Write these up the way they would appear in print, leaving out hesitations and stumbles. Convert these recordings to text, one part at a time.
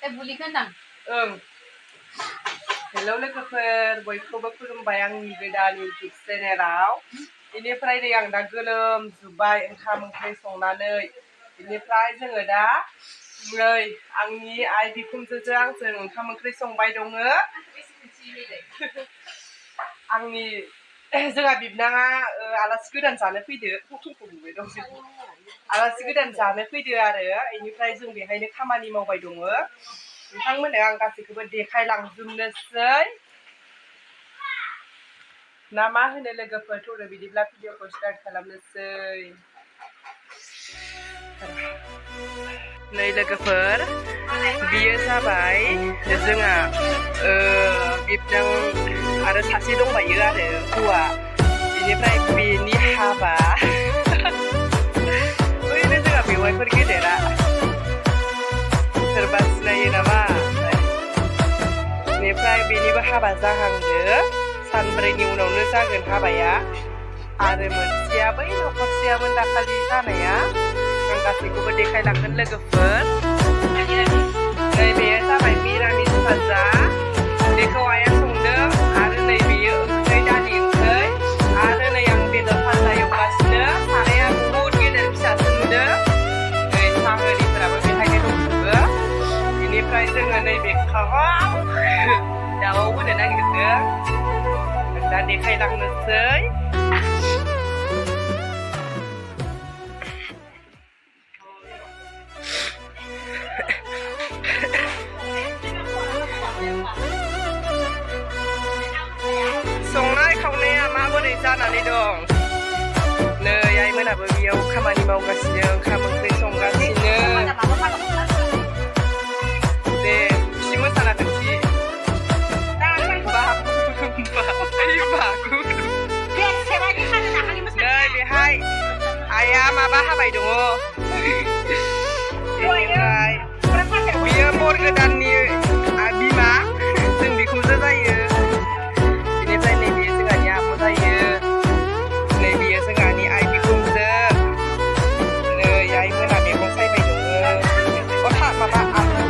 बुलिखौ होनदां हेलौ लोगोफोर बयखौबो खुलुमबाय आंनि गोदान इउटुब चेनेलाव। बेनिफ्राय नै आं दा गोलोमजोब्बाय ओंखाम ओंख्रि संनानै। बेनिफ्राय जोङो दा नै आंनि आइ बिखुनजोजों आंजों ओंखाम ओंख्रि संबाय दङ। आंनि जोंहा बिबनाङा आलासि गोदान जानो फैदो आलासि गोदान जानो फैदो आरो बेनिफ्राय जों बेहायनो खामानि मावबाय दङ। नोंथांमोननो आं गासैखौबो देखायलांजोबनोसै ना मा होनो लोगोफोर। थौदो बिदिब्ला भिडिअखौ स्टार्ट खालामनोसै। नै लोगोफोर बियो जाबाय जोंहा बिबनां आरो सासे दंबायो आरो हौवा। बेनिफ्राय बेनि हाबा ओरैनो जोंहा बेवाइफोर गेदेरा सोरबा सिनायो नामा। बेनिफ्राय बेनिबो हाबा जाहांदो, सानब्रैनि उनावनो जागोन हाबाया। आरो मोनसेया बै न'खरसेयामोन दाखालि जानाया। आं गासैखौबो देखायलांगोन लोगोफोर। नैबेयो जाबाय मिरामिस भाजा, बेखौ आइया संदों। आरो नै बेयो ओंख्रि दालि ओंख्रै। आरो नै आं बेदर भाजा एवगासिनो। साराया बहुद गेदेर फिसासो नुदों। नै साहोरिफोराबो बेहायनो दंजोबो। बेनिफ्राय जोङो नैबेखौ दाउआव होनो नागिरदों। दा देखायलांनोसै। संनाय खावनाया माबोरै जानानै दं? नै आइमोनाबो बेयाव खामानि मावगासिनो, ओंखाम ओंख्रि संगासिनो। दे खुसि मोसाना खोन्थि। नै बेहाय आइया माबा हाबाय दङ। बेनिफ्राय बियो बर गोदाननि बिमा, जों बिखुनजो जायो। बेनिफ्राय नै बेयो जोंहानि आब' जायो। नै बेयो जोंहानि आइ बिखुनजो। नै आइमोना मैगं सायबाय दङ। माबा आलु।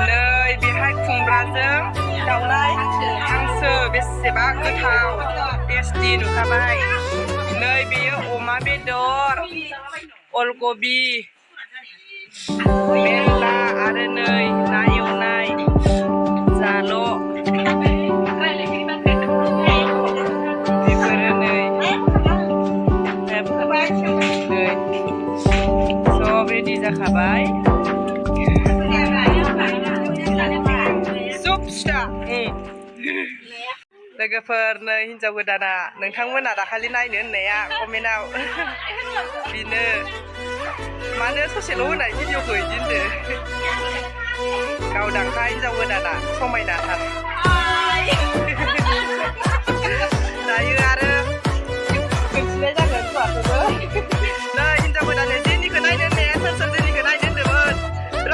नै बेहाय खुमब्राजों दाउलाय हांसो, बेसेबा गोथाव टेस्टि नुखाबाय। नै बेयो अमा बेदर, अलकबि मेरला। आरो नै ना एवनाय जाल'। बेफोरो नै सब रेडि जाखाबाय। लोगोफोर नै हिनजाव गोदाना नोंथांमोना दाखालि नायनो होननाया कमेन्टआव बिनो मानो ससेल' होनाय भिडिअखौ बिदि होनदो। गावदांखा हिनजाव गोदाना समायनाथार। दायो आरो खोन्थिनाय जागोन हौवाखौबो। नै हिनजाव गोदाननो जेनिखौ नायनो होननाया सोर सोर जेनिखौ नायनो होनदोंमोन र'।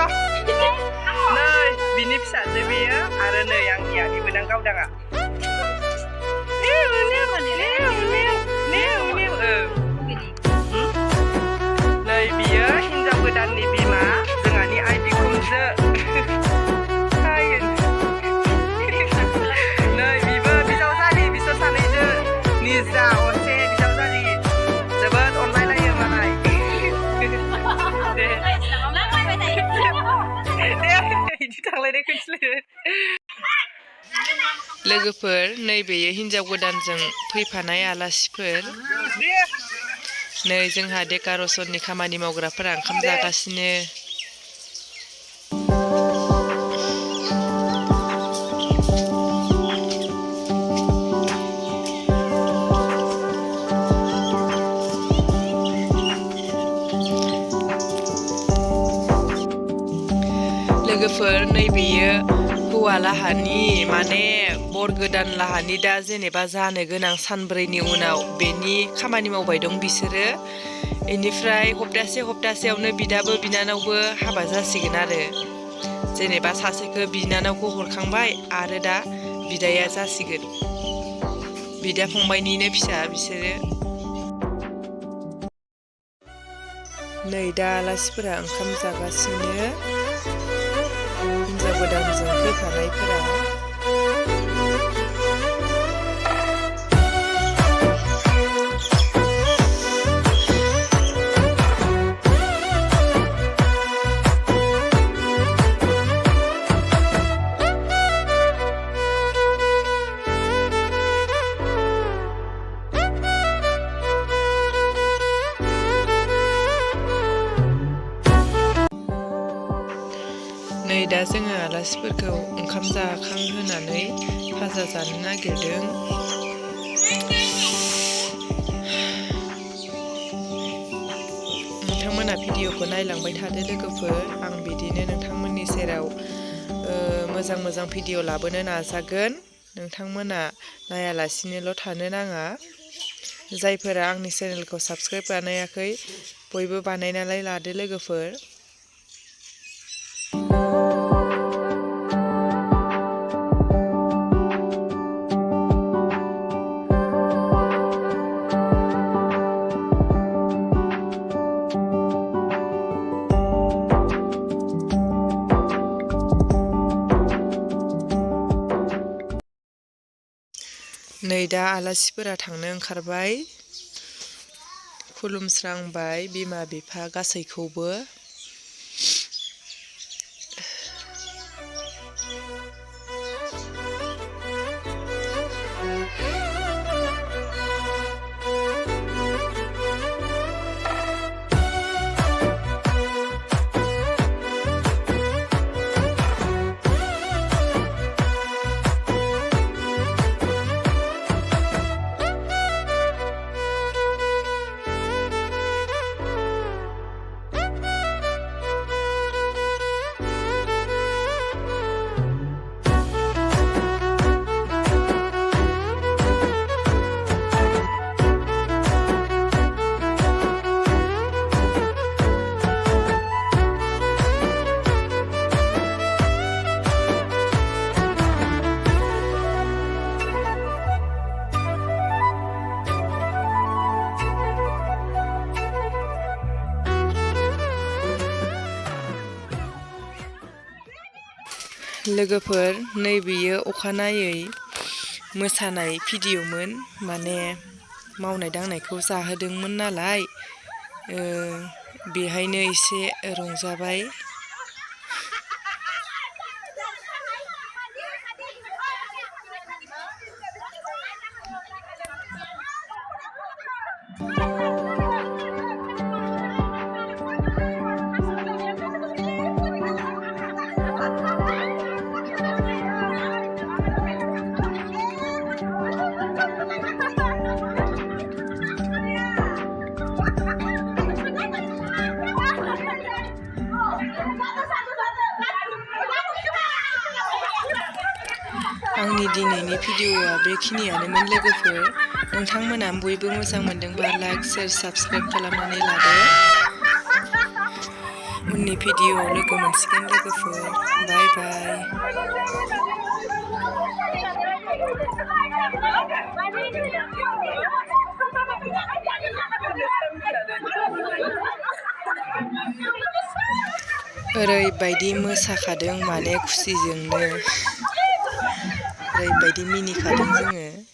नै बिनि फिसाजो बेयो। आरो नै आंनि बिबोनां गावदाङा। नै बियो हिनजाव गोदाननि बिमा, जोंहानि आइ बिखुनजो। नै बिबो बिजावजालि, बिसोर सानैजों निजा असे बिजावजालि। जोबोद अनलायलायो मालाय। बिदि थांलायनाय खोन्थिलायदो। लोगोफोर नैबेयो हिनजाव गोदानजों फैफानाय आलासिफोर। नै जोंहा डेक'रेसननि खामानि मावग्राफोरा ओंखाम जागासिनो। लोगोफोर नैबेयो हौवा लाहानि माने बर गोदान लाहानि दा जेनेबा जानो गोनां सानब्रैनि उनाव बेनि खामानि मावबाय दं बिसोरो। बेनिफ्राय हप्तासेयावनो बिदाबो बिनानावबो हाबा जासिगोन आरो। जेनेबा सासेखौ बिनानावखौ हरखांबाय आरो दा बिदाया जासिगोन। बिदा फंबायनिनो फिसा बिसोरो। नै दा आलासिफोरा ओंखाम जागासिनो हिन्जाव गोदानजों फैफानायफोरा। नै दा जोङो आलासिफोरखौ ओंखाम जाखांहोनानै भाजा जानो नागिरदों। नोंथांमोना भिडिअखौ नायलांबाय थादो लोगोफोर, आं बिदिनो नोंथांमोननि सेराव मोजां मोजां भिडिअ लाबोनो नाजागोन। नोंथांमोना नायालासिनोल' थानो नाङा। जायफोरा आंनि चेनेलखौ साबस्क्राइब बानायाखै बयबो बानायनानै लादो लोगोफोर। नै दा आलासिफोरा थांनो ओंखारबाय, खुलुमस्रांबाय बिमा बिफा गासैखौबो। लोगोफोर नै बेयो अखानायै मोसानाय भिडिअ'मोन, माने मावनाय दांनायखौ जाहोदोंमोन नालाय बेहायनो एसे रंजाबाय। आंनि दिनैनि भिडिअ'आ बेखिनियानोमोन लोगोफोर। नोंथांमोना बयबो मोजां मोनदोंबा लाइक शेयार साबस्क्राइब खालामनानै लादो। उननि भिडिअ'आव लोगो मोनसिगोन लोगोफोर। बाय बाय। ओरैबायदि मोसाखादों माने खुसिजोंनो, ओरैबायदि मिनिखादों जोङो।